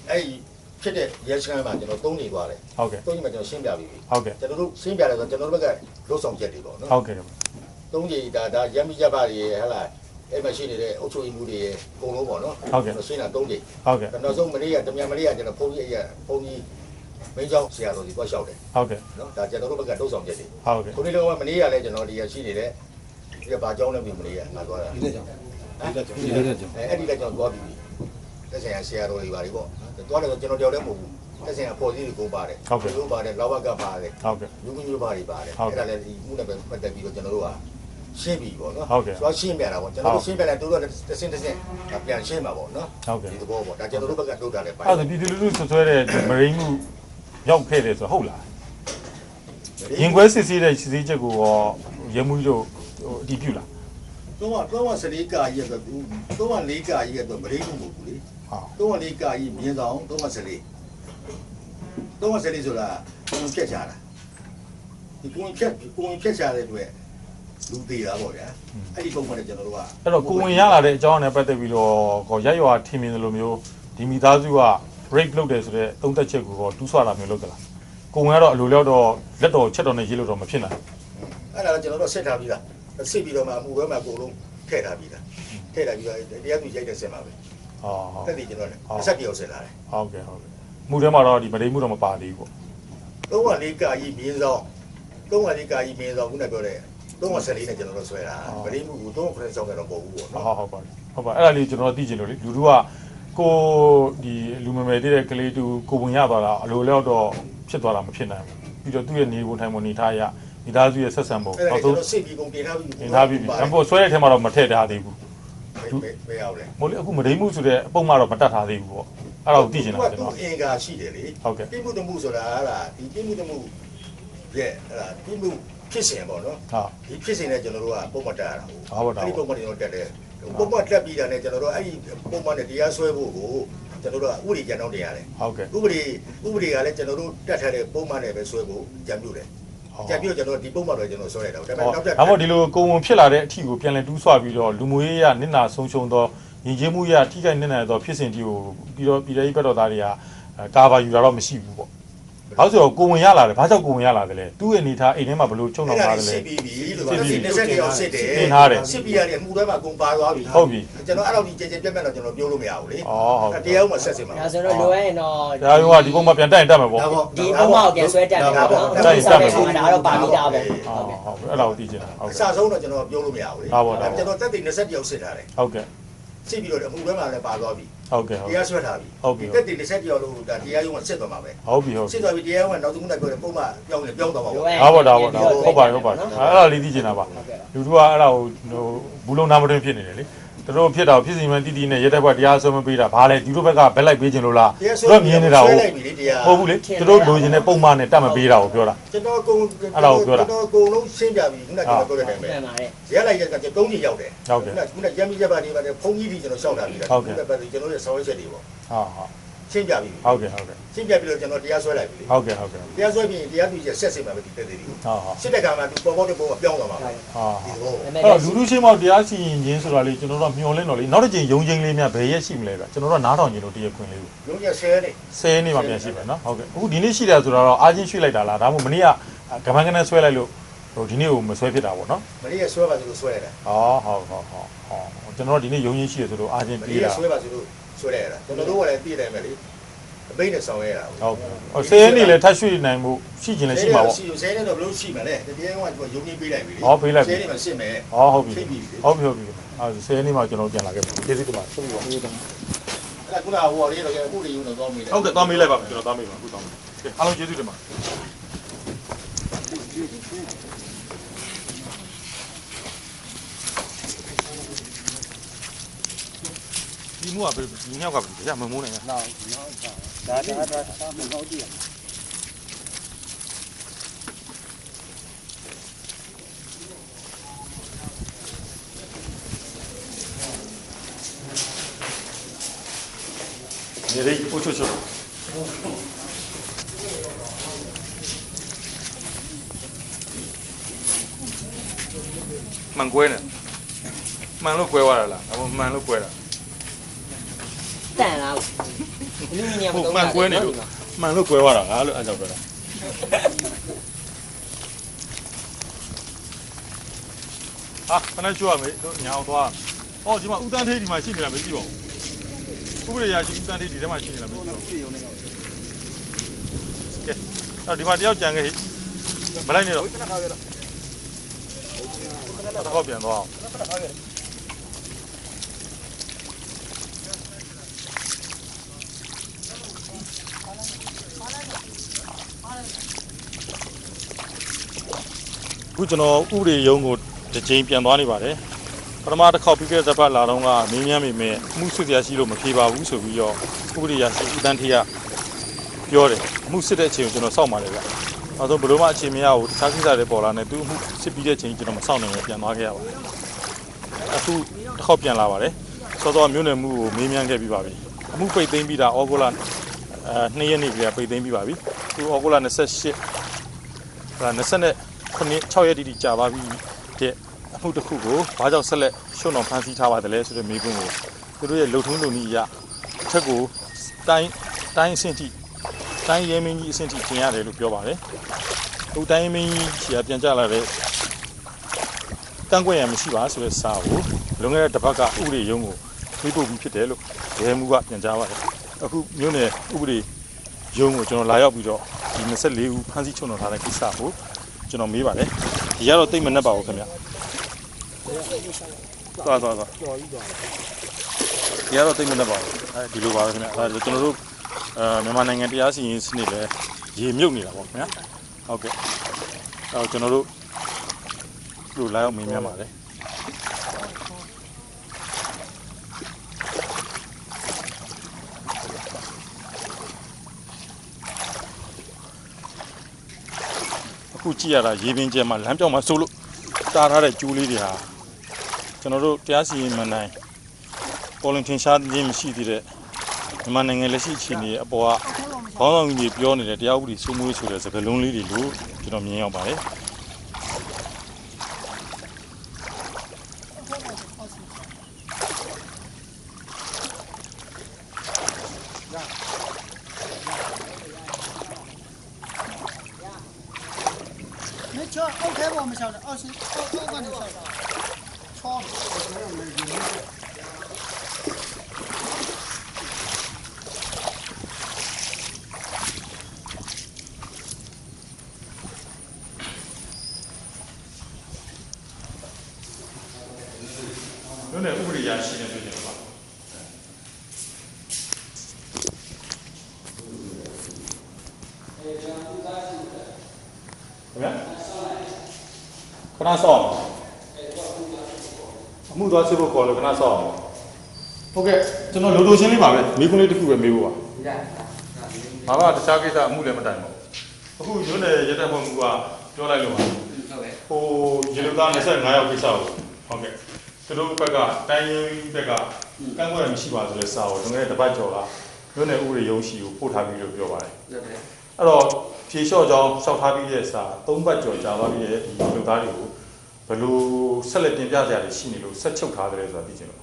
အဲ့ဖြစ်တဲ့ရဲစခန်းမှာကျွန်တော်တုံးနေသွားတယ်ဟုတ်ကဲ့တုံးကြီးမှာကျွန်တော်ရှင်းပြပြီးပြီဟုတ်ကဲ့ကျွန်တော်တို့ရှင်းပြတယ်ဆိုကျွန်တော်တို့ဘက်ကလုံဆောင်ချက်တွေပေါ့နော်ဟုတ်ကဲ့တုံးကြီးဒါရမ်းမိကြပါတွေဟဲ့လားအဲ့မှာရှိနေတဲ့အုပ်ချုပ်ရေးမှုတွေအကုန်လုံးပေါ့နော်ဟုတ်ကဲ့ရှင်းတာတုံးကြီးဟုတ်ကဲ့နောက်ဆုံးမနေ့ကတမြန်မနေ့ကကျွန်တော်ဖုန်းကြီးမင်းเจ้าဆရာတော်ကြီးတွားလျှောက်တယ်ဟုတ်ကဲ့နော်ဒါကျွန်တော်တို့ဘက်ကလုံဆောင်ချက်တွေဟုတ်ကဲ့ခုနေ့တော့မနေ့ကလည်းကျွန်တော်ဒီရှိနေတဲ့ဒီဘာကြောင်းလဲမနေ့ကငါသွားတာဒီလက်ကြောင်းအဲ့ဒီလက်ကြောင်းသွားပြီးတက်ဆိုင်ရာဆရာတော်တွေပါလေပေါ့သွားတယ်ဆိုကျွန်တော်တယောက်တည်းမဟုတ်ဘူးတက်ဆိုင်ရာပေါ်စည်းတွေကိုပါတယ်လို့ပါတယ်လောက်ဘကပါတယ်ဟုတ်ကဲ့လူမျိုးပါတွေပါတယ်အဲ့ဒါလည်းဒီမှုနဲ့ပတ်သက်ပြီးတော့ကျွန်တော်တို့ကရှင်းပြီပေါ့နော်ဟုတ်ကဲ့ဆိုတော့ရှင်းပြတာပေါ့ကျွန်တော်တို့ရှင်းပြတယ်တို့တော့တစ်စင်းပြန်ရှင်းပါပေါ့နော်ဟုတ်ကဲ့ဒီသဘောပေါ့ဒါကျွန်တော်တို့ဘက်ကထုတ်တာလည်းပါတယ်အဲ့ဒါပြည်သူလူထုဆွဆွဲတဲ့မရင်းမှုရောက်ခဲ့တယ်ဆိုဟုတ်လားရင်ခွဲစစ်ဆေးတဲ့စစ်ဆေးချက်ကိုရောရဲမှုတို့အတည်ပြုလားတော့စရိကာကြီးကတော့တော့၄ကာကြီးကတော့မရင်းမှုမဟုတ်ဘူးလေတော့၄ကာကြီးမြင်းဆောင်တော့စရိတော့စရိဆိုတာကိုယ်ဖြတ်ချတာဒီကိုယ်ဖြတ်ချတဲ့အတွက်လူသေးတာပေါ့ဗျာအဲ့ဒီပုံမှန်နဲ့ကျွန်တော်တို့ကအဲ့တော့ကိုဝင်ရလာတဲ့အကြောင်းနဲ့ပတ်သက်ပြီးတော့ရက်ရွာထင်မြင်တယ်လို့မျိုးဒီမိသားစုက break လုပ်တယ်ဆိုတော့သုံးသက်ချက်ကိုတူးဆွတာမျိုးလုပ်သလားကိုဝင်ကတော့အလိုလျောက်တော့လက်တော်ချက်တော်နဲ့ရေးလို့တော့မဖြစ်နိုင်အဲ့ဒါကျွန်တော်တို့ဆက်ထားပြီးသားစစ်ပြီးတော့မှအမှုဘဲမှာကိုလုံးထည့်ထားပြီးသားထည့်ထားပြီးတော့တရားသူရိုက်တဲ့ဆက်မှာပဲဟုတ်တက်ပြီးကျွန်တော်လည်းဆက်ပြောဆက်လာတယ်ဟုတ်ကဲ့ဟုတ်ကဲ့မှုထဲမှာတော့ဒီမတိမှုတော့မပါသေးဘူးပေါ့304ကာကြီးမြင်းဆောင်304ကာကြီးမြင်းဆောင်ခုနပြောတဲ့314နဲ့ကျွန်တော်တို့ဆွဲတာမတိမှုကို3ဆောင်ကတော့ပို့ဘူးပေါ့နော်ဟုတ်ပါအဲ့ဒါလေးကျွန်တော်သိချင်လို့လေလူတို့ကကိုဒီလူမမယ်တဲ့ကလေးတူကိုဝင်ရသွားတာအလိုလျောက်တော့ဖြစ်သွားတာမဖြစ်နိုင်ဘူးပြီးတော့သူ့ရဲ့နေဝင်ထိုင်ပုံနေထားရမိသားစုရဲ့ဆက်ဆံပုံနောက်ဆုံးစစ်ပြီးကုန်တင်ထားပြီးတင်ထားပြီးပြီအပေါ်ဆွဲတဲ့ထဲမှာတော့မထည့်ထားသေးဘူးမရဘူးလေမို့လေအခုမဒိမှုဆိုတဲ့အပုံမှတော့မတတ်ထားသေးဘူးပေါ့အဲ့ဒါကိုသိချင်တာကျွန်တော်အင်္ဂါရှိတယ်လေဟုတ်ကဲ့တိမှုတမှုဆိုတာအဲ့ဒါဒီတိမှုတမှုရဲ့အဲ့ဒါတိမှုဖြစ်စဉ်ပေါ့နော်ဒီဖြစ်စဉ်နဲ့ကျွန်တော်တို့ကပုံမှန်တက်ရတာဟုတ်ပါအဲ့ဒီပုံမှန်ကျွန်တော်တက်တယ်ပုံမှန်တက်ပြီးတာနဲ့ကျွန်တော်တို့အဲ့ဒီပုံမှန်နဲ့တရားစွဲဖို့ကိုကျွန်တော်တို့ကဥပဒေကြံတော့တင်ရတယ်ဟုတ်ကဲ့ဥပဒေကလည်းကျွန်တော်တို့တက်ထားတဲ့ပုံမှန်နဲ့ပဲစွဲဖို့ကြံပြုတယ်ကြံပြုကျွန်တော်ဒီပုံမှန်ပဲကျွန်တော်စွဲရတာဒါပေမဲ့နောက်တက်ဒါမို့ဒီလိုကိုဝင်ဖြစ်လာတဲ့အထီကိုပြန်လည်တူးဆွပြီးတော့လူမျိုးရေးရနစ်နာဆုံးရှုံးသောယဉ်ကျေးမှုရထိခိုက်နစ်နာသောဖြစ်စဉ်တီကိုပြီးတော့ပြည်ရေးဘက်တော်သားတွေကကာဗာယူတာတော့မရှိဘူးပေါ့ဘာလို့ဆိုတော့ကိုဝင်ရလာတယ်ဘာကြောင့်ကိုဝင်ရလာတယ်လဲသူ့ရဲ့အနေထားအိမ်ထဲမှာဘလို့ချုံတော့ပါတယ်လဲစစ်ပြီးလို့20ရောက်စစ်တယ်တင်ထားတယ်စစ်ပြီးရတယ်အမှုထဲမှာကုန်ပါသွားပြီဟုတ်ပြီကျွန်တော်အဲ့လိုဒီကြဲပြတ်တော့ကျွန်တော်ပြောလို့မရဘူးလေဟုတ်တရားဥမှာဆက်စစ်မှာဒါဆိုတော့လိုရရင်တော့တရားရုံးကဒီပုံမှာပြန်တက်ရင်တက်မယ်ပေါ့ဒီပုံမှာပြန်ဆွဲတက်နေတာပေါ့တက်ရင်တက်မယ်ပေါ့ဒါတော့ပါပြီးသားပဲဟုတ်အဲ့ဒါကိုသိချင်တာဟုတ်ကဲ့အစားဆုံးတော့ကျွန်တော်ပြောလို့မရဘူးလေကျွန်တော်တက်တည်20ရောက်စစ်ထားတယ်ဟုတ်ကဲ့စစ်ပြီးတော့အမှုထဲမှာလည်းပါသွားပြီဟုတ်ကဲ့တရားဆွဲထားပြီဟုတ်ပြီတက်တည်20ရောက်လို့ဒါတရားရုံးကစစ်သွားမှာပဲဟုတ်ပြီဟုတ်စစ်သွားပြီတရားရုံးကနောက်တစ်ခုနဲ့ပြောတယ်ပုံမှန်ပြောင်းသွားမှာပေါ့ဟုတ်ပါဟုတ်ပါအဲ့ဒါလေးသိချင်တာပါလူတို့ကအဲ့ဒါကိုဘူးလုံးနာမတွင်ဖြစ်နေတယ်လေတို့ဖြစ်တာဖြစ်စီမှန်တီးတီးနဲ့ရဲတပ်ဖွဲ့တရားစွဲမပေးတာဘာလဲဒီလိုဘက်ကဘက်လိုက်ပေးခြင်းလို့လားတို့မြင်နေတာဟုတ်ဘူးလေတို့လိုချင်တဲ့ပုံမှန်နဲ့တတ်မပေးတာကိုပြောတာကျွန်တော်ကုန်အဲ့ဒါကိုပြောတာကျွန်တော်ကုန်လုံးရှင်းပြပြီခုနကကျွန်တော်ပြောတဲ့အတိုင်းပဲရဲလိုက်ရက်ကကျွန်တော်3ကြီးရောက်တယ်ဟုတ်ကဲ့ခုနရမ်းမိရက်ပါနေပါတယ်ဖုန်းကြီးကြီးကျွန်တော်ရှောက်တာပြီလားဟုတ်ကဲ့ကျွန်တော်ရဲ့ဆောင်းရက်တွေပေါ့ဟုတ်ရှင်းပြပြီဟုတ်ကဲ့ရှင်းပြပြီးတော့ကျွန်တော်တရားစွဲလိုက်ပြီဟုတ်ကဲ့တရားစွဲပြီးတရားသူကြီးဆက်စစ်မှာပဲဒီတက်သေးတယ်ဟုတ်စစ်တဲ့ကမှာသူပေါ်တဲ့ပုံကပြောင်းသွားမှာဟုတ်အဲ့လူလူချင်းမောက်တရားစီရင်ခြင်းဆိုတာလေကျွန်တော်တို့မျှော်လင့်တော့လေနောက်တစ်ချိန်ယုံချင်းလေးများဘယ်ရက်ရှိမလဲဗျကျွန်တော်တို့နားထောင်ခြင်းလို့တရားခွင်လေးကိုယုံရ10နေ့မှပြန်ရှိပဲเนาะဟုတ်ကဲ့အခုဒီနေ့ရှိတယ်ဆိုတော့အားချင်းရွှေ့လိုက်တာလားဒါမှမဟုတ်မနေ့ကကမန်းကနေဆွဲလိုက်လို့ဟိုဒီနေ့ကိုမဆွဲဖြစ်တာပေါ့เนาะမနေ့ကဆွဲပါဆိုလို့ဆွဲရတာဟုတ်ကျွန်တော်တို့ဒီနေ့ယုံချင်းရှိတယ်ဆိုတော့အားချင်းပြေးတာဆွဲပါဆိုလို့ဆွဲရတာကျွန်တော်တို့ကလည်းသိတယ်မယ်လေအပိတ်နဲ့ဆောင်ရတာဟုတ်ဆယ်နေ့လည်းထပ်ရွှေ့နိုင်မှုရှိခြင်းလည်းရှိမှာပေါ့ဆယ်နေ့တော့ဘလို့ရှိမှာလေတရားရုံးကရုံးကြီးပေးလိုက်ပြီလေပေးလိုက်ပြီဆယ်နေ့မှာရှင်းမယ်ဟုတ်ပြီအဲဆယ်နေ့မှာကျွန်တော်ပြန်လာခဲ့ပြီကျေးဇူးတင်ပါတယ်ဟုတ်ပြီအဲ့ဒါခုနကဟိုလေးတော့အခုလေးယူတော့သွားမေးတယ်ဟုတ်ကဲ့သွားမေးလိုက်ပါကျွန်တော်သွားမေးပါအခုသွားမေးအားလုံးကျေးဇူးတင်ပါတယ်ဒီမှုကဘယ်ဒီညောက်ကဘယ်ရမမိုးနိုင်လားဒါမဟုတ်ဘူး နေရိအိုချိုချိုမှန်ကွဲနေမှန်လို့ကွဲသွားတာလားအမှန်လို့ကွဲတာ တန်လားလူညံမတော့ မှန်ကွဲနေလို့မှန်လို့ကွဲသွားတာငါလို့အဲ့ကြောင့်ပြောတာဟာခဏကျွတ်ရမယ်တို့ညာအောင်သွားဟောဒီမှာဦးတန်းသေးဒီမှာရှိနေတာမကြည့်ပါဘူးဥပဒေရရှိဦးတန်းသေးဒီထဲမှာရှိနေတာမကြည့်ပါဘူးကဲအဲ့ဒီမှာတယောက်ကြံခဲ့ဟိမလိုက်နဲ့တော့တော့ပြန်သွားအောင်ခုကျွန်တော်ဥပဒေရုံးကိုတစ်ချိန်ပြန်သွားနေပါတယ်ပထမတစ်ခေါက်ပြီးခဲ့တဲ့ဘက်လာတော့ကမင်းများမိမယ်အမှုစစ်ရရှိလို့မဖြေပါဘူးဆိုပြီးတော့ဥပဒေရရှိဦးတန်းထေးကပြောတယ်အမှုစစ်တဲ့အချိန်ကိုကျွန်တော်စောင့်ပါတယ်ဗျနောက်ဆုံးဘယ်လိုမှအချိန်မရဘူးတခြားကိစ္စတွေပေါ်လာနေသူအမှုစစ်ပြီးတဲ့အချိန်ကျွန်တော်မစောင့်နိုင်ဘူးပြန်သွားခဲ့ရပါတယ်အခုတစ်ခေါက်ပြန်လာပါတယ်စောစောမြို့နယ်မှုကိုမေးမြန်းခဲ့ပြီးပါပြီအမှုပိတ်သိမ်းပြီးတာဩဂုတ်လ2ရက်နေ့ကပိတ်သိမ်းပြီးပါပြီသူဩဂုတ်လ6ရက်တိတိကြာပါပြီတဲ့အမှုတစ်ခုကိုဘာကြောင့်ဆက်လက်ရှုံအောင်ဖန်ဆီးထားပါတယ်လဲဆိုတဲ့မေးခွန်းကိုသူတို့ရဲ့လုံထုံးလုံနည်းအရအထက်ကိုတိုင်းအဆင့်ထိတိုင်းရဲမင်းကြီးအဆင့်ထိတင်ရတယ်လို့ပြောပါတယ်။ဟိုတိုင်းမင်းကြီးကြီးကပြန်ကြလာတဲ့တန်းကွက်ရမရှိပါဆိုတဲ့စာကိုလွန်ခဲ့တဲ့တစ်ပတ်ကဥပဒေရုံးကိုပြေးပို့ပြီးဖြစ်တယ်လို့ရဲမှုကပြန်ကြားပါတယ်။အခုမြို့နယ်ဥပဒေရုံးကိုကျွန်တော်လာရောက်ပြီးတော့ဒီ24ဦးဖမ်းဆီးချုပ်နှောင်ထားတဲ့ကိစ္စကိုကျွန်တော်မေးပါတယ်။ဒီကတော့တိတ်မနှက်ပါဘူးခင်ဗျာ။သွားကြော်ပြီးသွားဒီကတော့တိတ်မနှက်ပါဘူးအဲဒီလိုပါပဲခင်ဗျာဒါကျွန်တော်တို့မြန်မာနိုင်ငံတရားစီရင်စနစ်လည်းရေမြုပ်နေတာပေါ့ခင်ဗျာဟုတ်ကဲ့အဲကျွန်တော်တို့လူလာရောက်မင်းများပါတယ်အခုကြည့်ရတာရေပင်ကျဲမှာလမ်းပြောင်းမှာဆိုလို့တားထားတဲ့ကျိုးလေးတွေဟာကျွန်တော်တို့တရားစီရင်မှန်တိုင်းပေါ်လင်ထင်ရှားခြင်းမရှိသေးတဲ့မြန်မာနိုင်ငံလက်ရှိအခြေအနေအပေါ်ကဘောင်းဆောင်ကြီးပြောနေတဲ့တရားဥပဒေစိုးမိုးဆိုတဲ့စကားလုံးလေးတွေလို့ကျွန်တော်မြင်ရောက်ပါတယ်没车，后开我们晓得，20，后关你晓得，超。မြို့နယ်ဥပဒေရရှိနေပြီလေပါခင်ဗျာခဏဆောင်းအမှုသွားချဖို့ခေါ်လို့ခဏဆောင်းဟုတ်ကဲ့ကျွန်တော်လိုရှင်းလေးပါပဲမိခွန်းလေးတစ်ခုပဲမေးဖို့ပါဘာမှတခြားကိစ္စအမှုလည်းမတိုင်ပါဘူးအခုမြို့နယ်ရတဲ့ဘုံကပြောလိုက်လို့ပါဟိုရေလူသား25ယောက်ကိစ္စကိုဟုတ်ကဲ့သူတို့ဘက်ကတိုင်းရင်းဘက်ကကန့်ကွက်ရမရှိပါဆိုတဲ့စာကိုလွန်ခဲ့တဲ့တစ်ပတ်ကျော်ကမြို့နယ်ဥပဒေရုံးရှိကိုပို့ထားပြီးလို့ပြောပါတယ်အဲ့တော့ဖြေလျှော့ကြောင်းစောက်ထားပြီးတဲ့စာ3ပတ်ကျော်ကြာသွားပြီးတဲ့ဒီလူသားတွေကိုဘယ်လိုဆက်လက်တင်ပြကြရရှိနေလို့ဆက်ချုပ်ထားတယ်ဆိုတာသိချင်လို့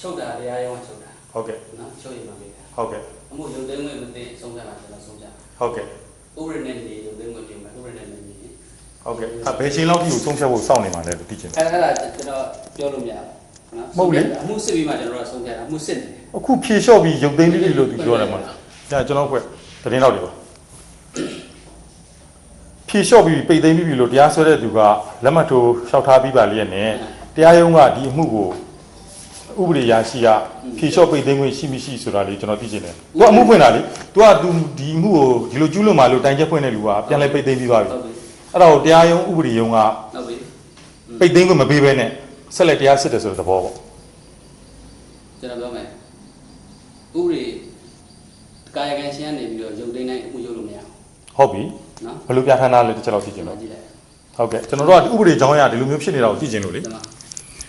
ချုပ်တာတရားရုံးချုပ်တာဟုတ်ကဲ့နော်ချုပ်ရင်ပါပြီဟုတ်ကဲ့အမှုရုံသိမ်းဝင်မသိဆုံးဖြတ်တာကျွန်တော်ဆုံးဖြတ်ဟုတ်ကဲ့ဥပဒေနဲ့နေရုံသိမ်းဝင်ပြင်မယ်ဥပဒေနဲ့နေဟုတ်ကဲ့ဘယ်ချိန်လောက်ဒီကိုဆုံးဖြတ်ဖို့စောင့်နေမှာလဲလို့သိချင်တယ်အဲ့ဒါကျွန်တော်ပြောလို့မရဘူးနော်မဟုတ်လေအမှုစစ်ပြီးမှကျွန်တော်ကဆုံးဖြတ်တာအမှုစစ်နေတယ်အခုဖြေလျှော့ပြီးရုပ်သိမ်းပြီးလို့သူပြောတယ်မှာဒါကျွန်တော်ဖွဲ့သတင်းတော့တွေပါဖြေလျှော့ပြီးပိတ်သိမ်းပြီးလို့တရားစွဲတဲ့သူကလက်မှတ်ထိုးလျှောက်ထားပြီးပါလျက်နဲ့တရားရုံးကဒီအမှုကိုဥပဒေရာရှိကဖြေလျှော့ပိတ်သိမ်းခွင့်ရှိမရှိဆိုတာလေးကျွန်တော်သိချင်တယ်။သူကအမှုဖွင့်တာလေ။ तू က तू ဒီအမှုကိုဒီလိုကျူးလွန်မှလို့တိုင်ချက်ဖွင့်တဲ့လူကပြန်လဲပိတ်သိမ်းပြီးသွားပြီ။အဲ့ဒါကိုတရားရုံးဥပဒေရုံးကဟုတ်ပြီပိတ်သိမ်းခွင့်မပေးဘဲနဲ့ဆက်လက်တရားစစ်တယ်ဆိုတဲ့သဘောပေါ့။ကျွန်တော်ပြောမယ်။ဥပဒေကာယကံရှင်းနေပြီးတော့ရုပ်သိမ်းတိုင်းအမှုရုပ်လို့မရဘူး။ဟုတ်ပြီ။နော်။ဘယ်လိုပြဋ္ဌာန်းတာလဲတစ်ချက်လောက်သိချင်လို့။ဟုတ်ကဲ့ကျွန်တော်တို့ကဥပဒေကြောင်းအရဒီလိုမျိုးဖြစ်နေတာကိုသိချင်လို့လေ။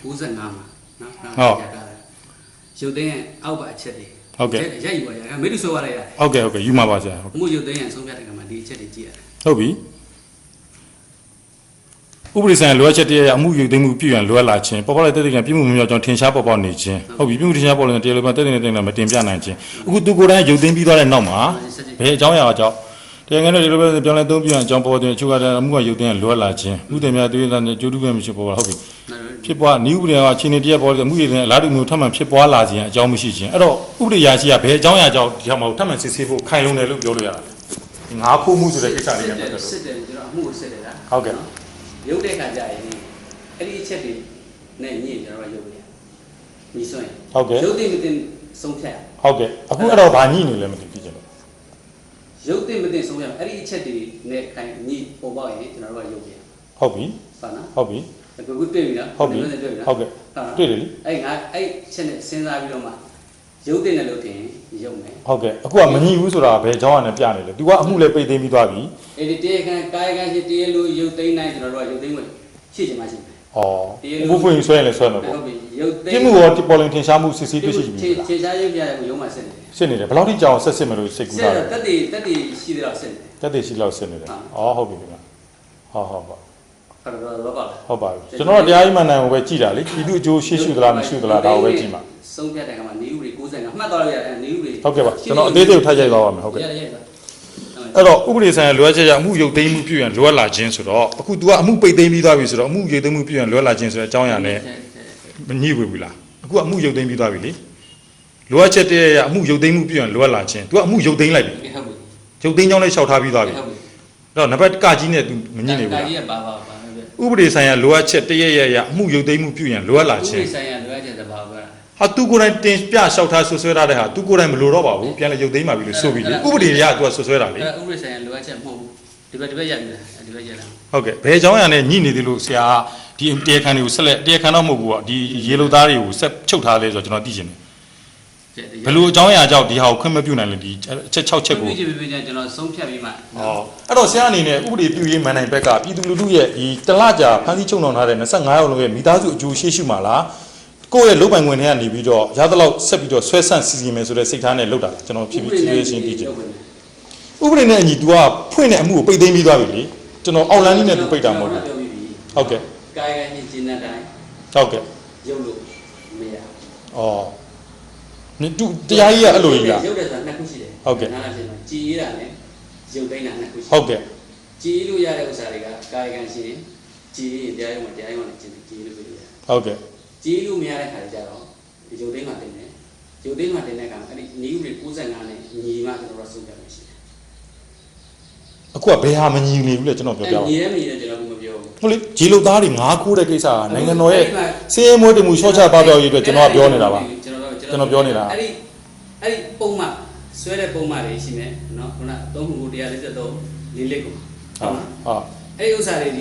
95မှာနော်။ဟုတ် ရုပ်သိမ်းရဲ့အောက်ပါအချက်တွေ ဟုတ်ကဲ့ ရိုက်ယူပါရအောင်မိတ်ဆွေရရတယ် ဟုတ်ကဲ့ဟုတ်ကဲ့ယူမှာပါဆရာ အမှုရုပ်သိမ်းရဲ့ဆုံးဖြတ်တဲ့ကမှာဒီအချက်တွေကြည့်ရတယ် ဟုတ်ပြီဥပဒေဆိုင်ရာလိုအပ်ချက်တည်းရဲ့အမှုယူသိမ်းမှုပြုရန်လိုအပ်လာခြင်းပေါ်ပေါက်လိုက်တဲ့ကံပြမှုမမြောက်ကြောင်းထင်ရှားပေါ်ပေါက်နေခြင်းဟုတ်ပြီပြမှုထင်ရှားပေါ်နေတဲ့တရားလိုမှတဲ့တဲ့မတင်ပြနိုင်ခြင်းအခုသူကိုယ်တိုင်ယူသိမ်းပြီးသွားတဲ့နောက်မှာဘယ်အကြောင်းအရာအကြောင်းတရားငယ်တွေလိုပဲပြောင်းလဲသုံးပြရန်အကြောင်းပေါ်တဲ့အချုပ်ကအမှုကယူသိမ်းရလိုအပ်လာခြင်းဥဒေများတွေ့တဲ့ကြိုးတူးပဲမရှိပေါ်ပါဟုတ်ပြီဖြစ်ပွားနည်းဥပဒေကချင်းနေတရက်ပေါ်တဲ့အမှုယူသိမ်းအလားတူမျိုးထပ်မံဖြစ်ပွားလာခြင်းအကြောင်းမရှိခြင်းအဲ့တော့ဥပဒေရာရှိကဘယ်အကြောင်းအရာကြောင့်ဒီမှာထပ်မံစစ်ဆေးဖို့ခိုင်လုံတယ်လို့ပြောလို့ရတယ်ငါခိုးမှုဆိုတဲ့ကိစ္စလေးနဲ့ပတ်သက်လို့ စစ်တယ်ကျွန်တော်အမှုကိုစစ်တယ်လား ဟုတ်ကဲ့ ရုပ်တဲ့ခါကျရင်အဲ့ဒီအချက်တွေနဲ့ညင်ကျွန်တော်ရုပ်ရညီစွန့် ဟုတ်ကဲ့ ရုပ်သိမတင်ဆုံးဖြတ် ဟုတ်ကဲ့အခုအဲ့တော့ဗာညိနေလဲမသိပြချင်လို့ ရုပ်သိမတင်ဆုံးဖြတ်အဲ့ဒီအချက်တွေနဲ့ခိုင်ညီပေါ်ပေါက်ရင်ကျွန်တော်တို့ကရုပ်ရ ဟုတ်ပြီ ပါနော် ဟုတ်ပြီ အခုတွေ့ပြီနော် ဟုတ်ပြီ တွေ့ပြီနော် ဟုတ်ကဲ့တွေ့တယ်လေ အဲ့ငါအဲ့ချက်နဲ့စဉ်းစားပြီးတော့မှရုပ်သိနဲ့လို့ထင်ရုပ်မယ် ဟုတ်ကဲ့အခုကမညိဘူးဆိုတာဘယ်အကြောင်းကနေပြနေလဲ तू ကအမှုလဲပိတ်သိမ်းပြီးသွားပြီ အဲ့ဒီတရားခံကာယကံရှိတရားလို့ရုပ်သိမ်းနိုင်ကျွန်တော်တို့ကရုပ်သိမ်းဝင်ရှိချင်မှရှိမယ် ဩဘုဖွင့်ဆွဲရင်လဲဆွဲမှာပေါ့ ဟုတ်ပြီရုပ်သိမ်း ပြမှုရောပေါ်လင်ထင်ရှားမှုစစ်ဆေးတွေ့ရှိပြီ ခြေချားရုပ်ပြရကိုရုံးမှစစ်နေတယ် စစ်နေတယ်ဘယ်လောက်ထိကြောင်ဆက်စစ်မလို့စိတ်ကူး စစ် တာ တော့ လဲ တက်တည်ရှိသေးတော့စစ်နေတယ် တက်တည်ရှိလောက်စစ်နေတယ်ဩဟုတ်ပြီခင်ဗျဟုတ်ဟုတ်ပါ ဟုတ်ပါလား ဟုတ်ပါပြီကျွန်တော်တို့တရားရေးမှန်တယ်ကိုပဲကြည်တာလေဒီသူအကျိုးရှိသလားမရှိသလားဒါကိုပဲကြည်မှာ ဆုံးဖြတ်တဲ့ကမှာနေဥပဒေ65မှတ်သွားလို့ရတယ်နေဥပဒေ ဟုတ်ကဲ့ပါကျွန်တော်အသေးသေးကိုထားရိုက်သွားပါမယ်ဟုတ်ကဲ့ ရရရ အဲ့တော့ဥပဒေဆိုင်ရာလိုအပ်ချက်ကြောင့်အမှုရုပ်သိမ်းမှုပြုရန်လိုအပ်လာခြင်းဆိုတော့အခု तू ကအမှုပိတ်သိမ်းပြီးသွားပြီဆိုတော့အမှုရုပ်သိမ်းမှုပြုရန်လိုအပ်လာခြင်းဆိုတဲ့အကြောင်းအရာနဲ့မညှိဝေဘူးလားအခုအမှုရုပ်သိမ်းပြီးသွားပြီလေလိုအပ်ချက်တည်းရဲ့အမှုရုပ်သိမ်းမှုပြုရန်လိုအပ်လာခြင်း तू ကအမှုရုပ်သိမ်းလိုက်ပြီ ဟုတ်ပြီ ရုပ်သိမ်းကြောင်းလည်းလျှောက်ထားပြီးသွားပြီ ဟုတ်ပြီ အဲ့တော့နံပါတ်ကကြီးနဲ့ तू မညှိနေဘူး ကာ လား ကြီးကပါပဲ ဥပဒေဆိုင်ရာလိုအပ်ချက်တည်းရဲ့အမှုရုပ်သိမ်းမှုပြုရန်လိုအပ်လာ ဥပ ခြင်း ဒေဆိုင်ရာလိုအပ်ချက်တပါပဲ ဟာ तू ကိုယ်တိုင်တင်ပြလျှောက်ထားဆွဆွဲထားတဲ့ဟာ तू ကိုယ်တိုင်မလိုတော့ပါဘူးပြန်လေရုပ်သိမ်းပါပြီလို့ဆိုပြီးလေဥပဒေအရ तू ကဆွဆွဲတာလေ အဲ့ဥပဒေဆိုင်ရာလိုအပ်ချက်မဟုတ်ဘူးဒီဘက်ရက်ပြီလားဒီဘက်ရက်လား ဟုတ်ကဲ့ဘယ်အကြောင်းအရာနဲ့ညှိနေသေးလို့ဆရာဒီတရားခံတွေကိုဆက်လက်တရားခံတော့မဟုတ်ဘူးပေါ့ဒီရေလိုသားတွေကိုဆက်ချုပ်ထားလဲဆိုတော့ကျွန်တော်သိချင်တယ်ဘယ်လိုအကြောင်းအရာကြောင့်ဒီဟာကိုခွင့်မပြုနိုင်လဲဒီအချက်6ချက်ကို ပြပြကျွန်တော်ဆုံးဖြတ်ပြီးမှ ဟောအဲ့တော့ဆရာအနေနဲ့ဥပဒေပြုရေးမန်နိုင်ဘက်ကပြည်သူလူထုရဲ့ဒီတလကြာဖမ်းဆီးချုပ်နှောင်ထားတဲ့25ရောက်လုံးရဲ့မိသားစုအကျိုးရှိရှိမှာလားကိုယ့်ရဲ့လုပ်ပိုင်ခွင့်တွေကနေပြီးတော့ရသလောက်ဆက်ပြီးတော့ဆွဲဆန့်စီစီမယ်ဆိုတဲ့စိတ်ထားနဲ့လုပ်တာကျွန်တော်ဖြည်းဖြည်းချင်းသိချင်ဥပဒေနဲ့အညီ तू ကဖွင့်တဲ့အမှုကိုပိတ်သိမ်းပြီးသွားပြီလေကျွန်တော်အောက်လန်းကြီးနဲ့ तू ပိတ်တာမဟုတ်ဘူးဟုတ်ကဲ့ ကာယကံရှင်ကျင်းတဲ့တိုင်း ဟုတ်ကဲ့ ရုပ်လို့မရ ဩနင်တူတရားကြီးကအဲ့လိုကြီးလား ရုပ်တယ်ဆိုတာနှစ်ခုရှိတယ်နားလားရှင်ကြည်ရတာနဲ့ရုပ်သိမ်းတာနှစ်ခုရှိ ဟုတ်ကဲ့ ကြည်လို့ရတဲ့ဥစ္စာတွေကကာယကံရှင်ကြည်ရင်တရားရုံးမှာတရားရုံးနဲ့ကြည်လို့ပြရတယ် ဟုတ်ကဲ့ ကြည်လို့မရတဲ့ခါကျတော့ရုပ်သိမ်းမှတင်တယ်ရုပ်သိမ်းမှတင်တဲ့အခါအဲ့ဒီနေဥပဒေ65နဲ့ညီမှကျွန်တော်တို့ဆုံးဖြတ်လို့ရှိတယ် အခုကဘယ်ဟာမညီနေဘူးလဲကျွန်တော်ပြောပြပါ ညီရဲမညီရဲကျွန်တော်ကမပြောဘူး ဟုတ်လေဂျီလုသားတွေငါးခိုးတဲ့ကိစ္စကနိုင်ငံတော်ရဲ့စည်ရဲမွေးတမှုရှော့ချပါပြောရေးအတွက်ကျွန်တော်ကပြောနေတာပါကျွန်တော်ပြောနေတာ အဲ့ဒီပုံမှန်ဆွဲတဲ့ပုံမှန်တွေရှိမယ်နော်ခုန3ခု143လေးလက်ကို ဟုတ်ဟာ အဲ့ဒီဥစ္စာတွေဒ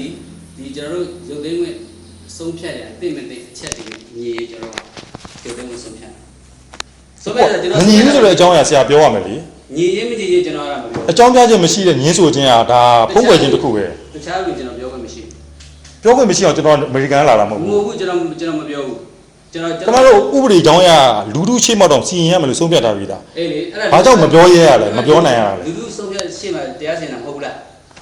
ီကျွန်တော်တို့ရုပ်သိမ်းဝင်ဆုံးဖြတ်ရအသိမသိအချက်တွေညီရေးကျွန်တော်ရုပ်သိမ်းဝင်ဆုံးဖြတ်ဆုံးဖြတ်တာကျွန်တော် မညီဘူးဆိုတဲ့အကြောင်းအရာဆရာပြောရမယ်လေ ညီရေးမညီရေးကျွန်တော်ကမပြော အကြောင်းပြချက်မရှိတဲ့ညင်းဆိုခြင်းကဒါဖုံးကွယ်ခြင်းတစ်ခုပဲ တခြားလူကျွန်တော်ပြောခွင့်မရှိ ပြောခွင့်မရှိအောင်ကျွန်တော်အမေရိကန်လာတာမဟုတ် ဘူးမ ဘူး ဟုတ်ဘူးကျွန်တော်မပြောဘူးကျွန်တော် ကျွန်တော်တို့ဥပဒေကြောင်းအရလူထုရှိမှတော့စီရင်ရမယ်လို့ဆုံးဖြတ်ထားပြီးသား အေးလေအဲ့ ဘာကြောင့်မပြောရဲရလဲမပြောနိုင်ရလဲ လူလူဆုံးဖြတ်ရှင်းမှာတရားစင်တာမဟုတ်ဘူးလား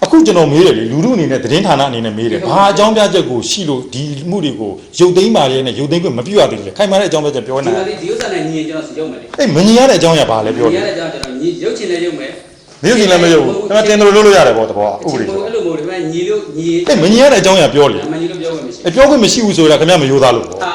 အခုကျွန်တော်မေးတယ်လေလူထုအနေနဲ့သတင်းဌာနအနေနဲ့မေးတယ်ဘာအကြောင်းပြချက်ကိုရှိလို့ဒီမှုတွေကိုရုပ်သိမ်းပါလေနဲ့ရုပ်သိမ်းခွင့်မပြုရသေးဘူးလေခိုင်မာတဲ့အကြောင်းပြချက်ပြော ဒီ နေ မှာဒီဥစ္စာနဲ့ညီရင်ကျွန်တော်ရုပ်မယ်လေ အေးမညီရတဲ့အကြောင်းအရာဘာလဲပြော ညီ တယ် ရတဲ့အကြောင်းကျွန်တော်ညီရုပ်ချင်တဲ့ရုပ်မယ် မရုပ်ရှင်လည်းမရုပ်ဘူးဒါပေမဲ့တင်တယ်လို့လို့ရတယ်ပေါ့တဘောဥပဒေဆို အဲ့လိုမျိုးဒီမှာညီလို့ညီ အေးမညီရတဲ့အကြောင်းအရာပြောလေ မညီလို့ပြောခွင့်မရှိ အေးပြောခွင့်မရှိဘူးဆိုတာခင်ဗျမယိုးသားလို့ပေါ့ ဟာ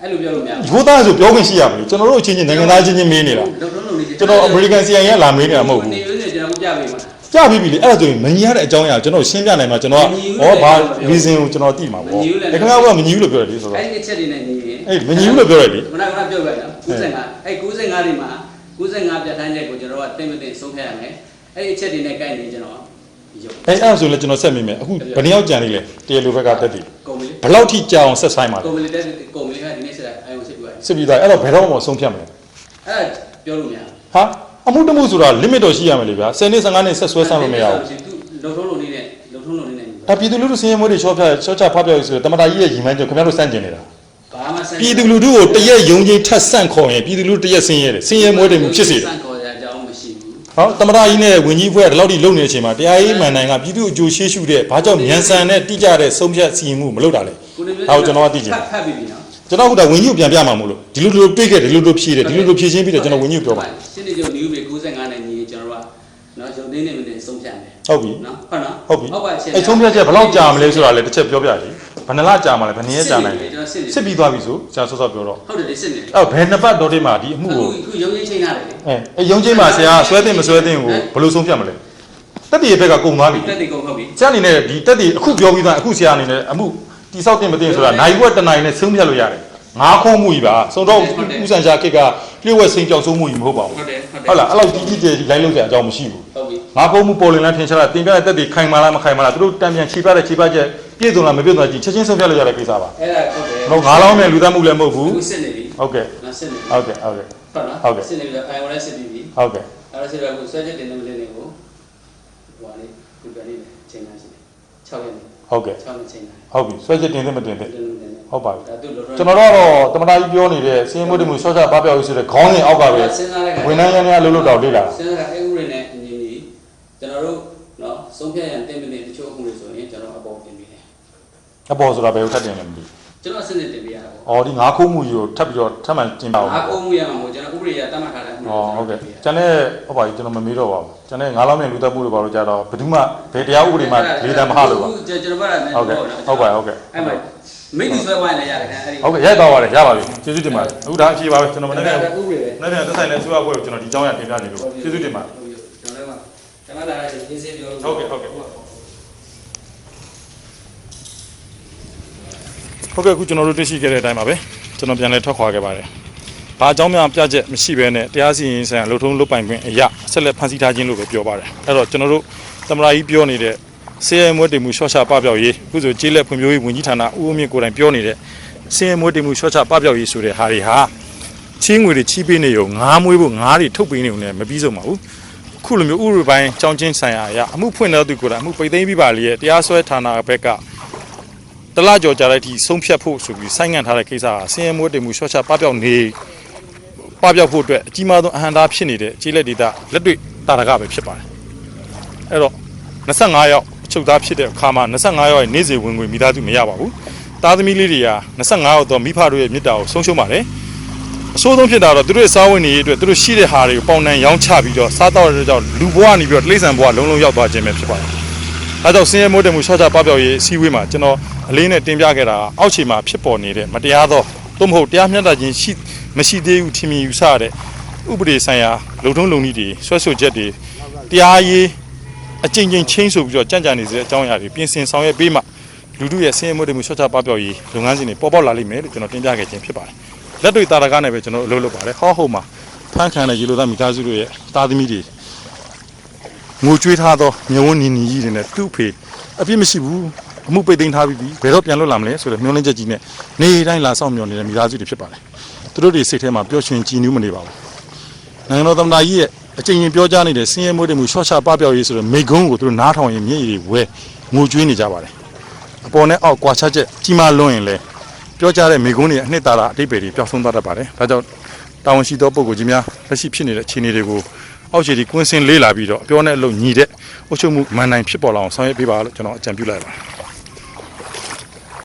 အဲ့လိုပြောလို့မရဘူး ယိုးသားဆိုပြောခွင့်ရှိရမလို့ကျွန်တော်တို့အချင်းချင်းနိုင်ငံသားချင်းချင်းမေးနေတာကျွန်တော်အမေရိကန် CIA ကလာမေးနေတာမဟုတ်ဘူး နေဦးနေကျွန်တော်ပြပေးမှာ ကြားပြီးပြီလေအဲ့ဒါဆိုရင်မညီရတဲ့အကြောင်းအရာကျွန်တော်ရှင်းပြနိုင်မှာကျွန်တော်ကဘာ reason ကိုကျွန်တော်သိမှာပေါ့ဒါခင်ဗျကမညီဘူးလို့ပြောတယ်လေဆိုတော့ အဲ့ဒီအချက်တွေနဲ့ညီရင် အေးမညီဘူးလို့ပြောတယ်လေ ခုနကပြောပြနော်95အဲ့95တွေမှာ95ပြဋ္ဌာန်းချက်ကိုကျွန်တော်ကတင်မတင်ဆုံးဖြတ်ရမယ်အဲ့ဒီအချက်တွေနဲ့ကိုက်နေကျွန်တော်ရုပ် အဲ့ဒါဆိုလည်းကျွန်တော်ဆက်မိမယ်အခုဘယ်နှယောက်ကြံနေလဲတရားလိုဘက်ကတက်တည် ကုန်ပြီ ဘယ်လောက်ထိကြာအောင်ဆက်ဆိုင်ပါလဲ ကုန်ပြီတက်ကုန်ပြီကဒီနေ့ဆက်လိုက်အိုင်ကိုစစ်ပြရတယ် စစ်ပြီးသားအဲ့တော့ဘယ်တော့မှဆုံးဖြတ်မလဲ အဲ့ဒါပြောလို့မရဘူး ဟာအမှုတမှုဆိုတာ limit တော့ရှိရမယ်လေဗျာ10နှစ်15နှစ်ဆက်ဆွဲဆန့်လို့မရဘူး လုံထုံးလုံနေတဲ့လုံထုံးလုံနေတဲ့ ဒါပြည်သူလူထုစင်းရဲမွေးတွေချောချဖားပြောဆိုတမတာကြီးရဲ့ညီမန်းကြောင့်ခင်ဗျားတို့စန့်ကျင်နေတာ ဟ ပြည်သူလူထုကိုတရက်ယုံကြည်ထက်ဆန့်ခေါ်ရင်ပြည်သူလူထုတရက်ဆင်းရဲတယ်ဆင်းရဲမွဲတယ်မှုဖြစ်စေတယ် စံခေါ်ရအကြောင်းမရှိဘူး ဟောသမရကြီးနဲ့ဝင်ကြီးဖွဲ့ကဒီလောက်ထိလုံနေတဲ့အချိန်မှာတရားရေးမှန်နိုင်ကပြည်သူအကျိုးရှေ့ရှုတဲ့ဘာကြောင့်မြန်ဆန်တဲ့တိကျတဲ့ဆုံးဖြတ်စီရင်မှုမလုပ်တာလဲဒါကိုကျွန်တော်ကသိချင် ဖတ်ပြီးပြီနော် ကျွန်တော်ကဝင်ကြီးကိုပြန်ပြမှာမို့လို့ဒီလိုလိုတွေးခဲ့ဒီလိုလိုဖြည့်တယ်ဒီလိုလိုဖြည့်ချင်းပြီးတော့ကျွန်တော်ဝင်ကြီးကိုပြောပါ ရှင်းနေကြနည်းပဲ95နဲ့ညီကျွန်တော်ကနော်ရုပ်သိမ်းနေမနေဆုံးဖြတ်တယ် ဟုတ်ပြီ နော်ဟုတ်နော် ဟုတ်ပြီ ဟုတ်ပါချင်း အဲ့ဆုံးဖြတ်ချက်ဘယ်လောက်ကြာမလဲဆိုတာလည်းတစ်ချက်ပြောပြကြည့်ဘယ်နှလကြာမလဲဘယ်နည်းကြာနိုင်လဲစစ်ပြီးသွားပြီဆိုဆရာဆော့ဆော့ပြောတော့ ဟုတ်တယ်စစ်နေတယ် အဲ့ဘယ်နှစ်ပတ်တော့တိမှာဒီအမှုကို အခုရုံးချင်းချိန်ရတယ်လေ အဲ့ရုံးချင်းမှာဆရာဆွဲသိမဆွဲသိကိုဘယ်လိုဆုံးဖြတ်မလဲတက်တီရဲ့ဘက်ကကုန်သွားပြီ တက်တီကုန်ဟုတ်ပြီ ဆရာအနေနဲ့ဒီတက်တီအခုပြောပြီးသားအခုဆရာအနေနဲ့အမှုတိဆောက်တင်မတင်ဆိုတာနိုင်ဝက်တနိုင်နဲ့ဆုံးဖြတ်လို့ရတယ်ငါးခုံးမှုကြီးပါစုံတော့ဥဆန်ရှာကိတ်ကလျှို့ဝှက်စိန်ကြောက်ဆုံးမှုကြီးမဟုတ်ပါဘူး ဟုတ်တယ် ဟုတ်လားအဲ့လောက်ကြီးကြီးကျယ်ကြီးလိုက်လို့ဆရာအကြောင်းမရှိဘူး ဟုတ်ပြီ ငါးခုံးမှုပေါ်လင်လန်းထင်ရှားတာတင်ပြတဲ့တက်တီခိုင်မာလားမခိုင်မာလားသူတို့တံပြန်ခြေပတ်တဲ့ခြေပတ်ချက်ပြည့်စုံလားမပြည့်စုံလားကြီးချက်ချင်းဆုံးဖြတ်လို့ရတဲ့ကိစ္စပါ အဲ့ဒါဟုတ်တယ် တော့ငါးလောင်းနဲ့လူသားမှုလည်းမဟုတ်ဘူး အခုစစ်နေပြီ ဟုတ်ကဲ့ နော်စစ်နေပြီ ဟုတ်ကဲ့ဟုတ်ကဲ့ ဟုတ်နော် ဟုတ်ကဲ့ စစ်နေပြီအိုင်ဝရစစ်ပြီးပြီ ဟုတ်ကဲ့ အဲ့ဒါစစ်တော့အခုဆွဲချက်တင်နေမတင်နေကိုဟိုလေးဒီကနေ့ချိန်လာရှိတယ်6ရက်နေ ဟုတ်ကဲ့ 6ရက်ချိန်လာ ဟုတ်ပြီဆွဲချက်တင်သင့်မတင်သင့် တင်နေ ဟုတ်ပါပြီ ဒါသူလော ကျွန်တော်တော့တမနာကြီးပြောနေတဲ့စင်းမွေးမှုဆော့ချပပျောက်ရေးဆိုတဲ့ခေါင်းစဉ်အောက်ကပဲ စဉ်းစားလိုက် ဝန်ထမ်းရင်းများလှုပ်လှုပ်တော့လေ့လာ စဉ်းစားအဲ့ဥရနဲ့အညီညီကျွန်တော်တို့နော်ဆုံးဖြတ်ရန်တင်ပြီးတချို့အခုလို့ဆိုရင်ကျွန်တော်အပေါ်တင်ပြီးတယ် အပေါ်ဆိုတာဘယ်ကိုထပ်တင်လဲမသိ ကျွန်တော်အစနစ်တင်ပေးရတာပေါ့ ။အော်ဒီငါးခုံးမှုကြီးကိုထပ်ပြီးတော့ထပ်မှန်ကျင်းပါဦး အားကိုးမှုရမှာမို့ကျွန်တော်ဥပဒေရတတ်မှတ်ထားတဲ့အမှု ။အော်ဟုတ်ကဲ့။ကျန်တဲ့ဟုတ်ပါပြီကျွန်တော်မမေးတော့ပါဘူး။ကျန်တဲ့ငါးလောင်းနဲ့လူသက်မှုတွေပါလို့ကြတော့ဘယ်သူမှဘယ်တရားဥပဒေမှလေးတန်းမဟလို့ပါ ကျွန်တော်ပြောတာနဲ့ ဟုတ်ကဲ့ဟုတ်ပါဟုတ်ကဲ့ အဲ့မှာမိတ်ဒီဆွဲဝိုင်းလည်းရတယ်ခင်ဗျအဲ့ဒီ ဟုတ်ကဲ့ရိုက်သွားပါတယ်ရပါပြီကျေးဇူးတင်ပါတယ်အခုဒါအဖြေပါပဲကျွန်တော်မနေ့က ဥပဒေပဲ နေ့ပြန်သက်ဆိုင်တဲ့ဆွေးနွေးပွဲကိုကျွန်တော်ဒီကြောင်းရတင်ပြနေလို့ကျေးဇူးတင်ပါတယ် ကျွန်တော်လည်းကျွန်တော်လာရင်းစင်းပြောလို့ ဟုတ်ကဲ့ဟုတ်ကဲ့အခုကျွန်တော်တို့တွေ့ရှိခဲ့တဲ့အတိုင်းပါပဲကျွန်တော်ပြန်လဲထွက်ခွာခဲ့ပါတယ်ဘာအကြောင်းများပြချက်မရှိဘဲနဲ့တရားစီရင်ဆိုင်ရာလှုပ်ထုံးလုပ်ပိုင်ခွင့်အရာဆက်လက်ဖန်ဆီးထားခြင်းလို့ပဲပြောပါတယ်အဲ့တော့ကျွန်တော်တို့သမရာကြီးပြောနေတဲ့ဆေးရဲမွေးတင်မှုရှော့ချပပျောက်ရေးအခုဆိုကျေးလက်ဖွံ့ဖြိုးရေးဝန်ကြီးဌာနဦးအမြင့်ကိုယ်တိုင်ပြောနေတဲ့ဆေးရဲမွေးတင်မှုရှော့ချပပျောက်ရေးဆိုတဲ့ဟာတွေဟာချင်းငွေတွေချီးပေးနေရုံငားမွေးဖို့ငားတွေထုတ်ပေးနေုံနဲ့မပြီးဆုံးပါဘူးခုလိုမျိုးဥပဒေပိုင်းကြောင်းချင်းဆိုင်ရာအရာအမှုဖွင့်တဲ့သူကိုယ်တိုင်အမှုပိတ်သိမ်းပြီးပါလေတရားစွဲဌာနဘက်ကတလကြော်ကြတဲ့ဒီဆုံးဖြတ်ဖို့ဆိုပြီးဆိုင်းငံ့ထားတဲ့ကိစ္စဟာဆင်းရဲမွေးတင်မှုရှော့ချပပျောက်နေပပျောက်ဖို့အတွက်အကြီးမားဆုံးအဟန့်အတားဖြစ်နေတဲ့ခြေလက်ဒေတာလက်တွေ့တာရကပဲဖြစ်ပါတယ်အဲ့တော့25ရောက်အချုပ်သားဖြစ်တဲ့အခါမှာ25ရောက်ရဲ့နေ့စဉ်ဝင်ငွေမိသားစုမရပါဘူးသားသမီးလေးတွေက25ရောက်တော့မိဖတို့ရဲ့မြစ်တာကိုဆုံးရှုံးပါတယ်အဆိုးဆုံးဖြစ်တာတော့သူတို့ရဲ့စားဝတ်နေရေးအတွက်သူတို့ရှိတဲ့ဟာတွေကိုပေါင်နှံရောင်းချပြီးတော့စားတော့တဲ့ကြောင့်လူဘဝနေပြီးတော့တိရစ္ဆာန်ဘဝလုံးလုံးရောက်သွားခြင်းပဲဖြစ်ပါတယ်အဲကြောင့်ဆင်းရဲမွေးတယ်မှုရှော့ချပပျောက်ရေးအစည်းအဝေးမှာကျွန်တော်အလေးနဲ့တင်ပြခဲ့တာအောက်ခြေမှာဖြစ်ပေါ်နေတဲ့မတရားသောသို့မဟုတ်တရားမျှတခြင်းမရှိသေးဘူးထင်မြင်ယူဆရတဲ့ဥပဒေဆိုင်ရာလုံထုံးလုံနည်းတွေဆွဲဆိုချက်တွေတရားရေးအကျဉ်းချင်းချင်းဆိုပြီးတော့ကြံ့ကြာနေစေတဲ့အကြောင်းအရာတွေပြင်ဆင်ဆောင်ရွက်ပေးမှလူထုရဲ့ဆင်းရဲမွေးတယ်မှုရှော့ချပပျောက်ရေးလုပ်ငန်းစဉ်တွေပေါ်ပေါက်လာလိမ့်မယ်လို့ကျွန်တော်တင်ပြခဲ့ခြင်းဖြစ်ပါတယ်လက်တွေ့တာရကနဲ့ပဲကျွန်တော်အလုပ်လုပ်ပါတယ်ဟောဟုတ်မှာဖန်ခံတဲ့ရေလိုသားမိသားစုတို့ရဲ့သားသမီးတွေငိုကြွေးထားသောမြဝန်းနီနီကြီးတွေနဲ့သူ့ဖေအပြစ်မရှိဘူးအမှုပိတ်သိမ်းထားပြီးဘယ်တော့ပြန်လွတ်လာမလဲဆိုတော့မျောလင်းချက်ကြီးနဲ့နေတိုင်းလာဆောင်မျောနေတဲ့မိသားစုတွေဖြစ်ပါတယ်သူတို့တွေစိတ်ထဲမှာပျော်ရွှင်ကြည်နူးမနေပါဘူးနိုင်ငံတော်သမ္မတကြီးရဲ့အကြိမ်ကြိမ်ပြောကြားနေတဲ့ဆင်းရဲမွေးတယ်မှုရှော့ချပပျောက်ရေးဆိုတဲ့မိကုံးကိုသူတို့နားထောင်ရင်မျက်ရည်တွေဝဲငိုကြွေးနေကြပါတယ်အပေါ်နဲ့အောက်ကွာခြားချက်ကြီးမားလွန်းရင်လည်းပြောကြားတဲ့မိကုံးတွေအနှစ်သာရအတိတ်တွေပျောက်ဆုံးသွားတတ်ပါတယ်ဒါကြောင့်တာဝန်ရှိသောပုဂ္ဂိုလ်ကြီးများလက်ရှိဖြစ်နေတဲ့အခြေအနေတွေကိုအောက်ခြေဒီကွင်းစင်းလေးလာပြီးတော့အပြောနဲ့အလုပ်ညီတဲ့အုပ်ချုပ်မှုမှန်နိုင်ဖြစ်ပေါ်လာအောင်ဆောင်ရွက်ပေးပါလို့ကျွန်တော်အကြံပြုလိုက်ပါတယ်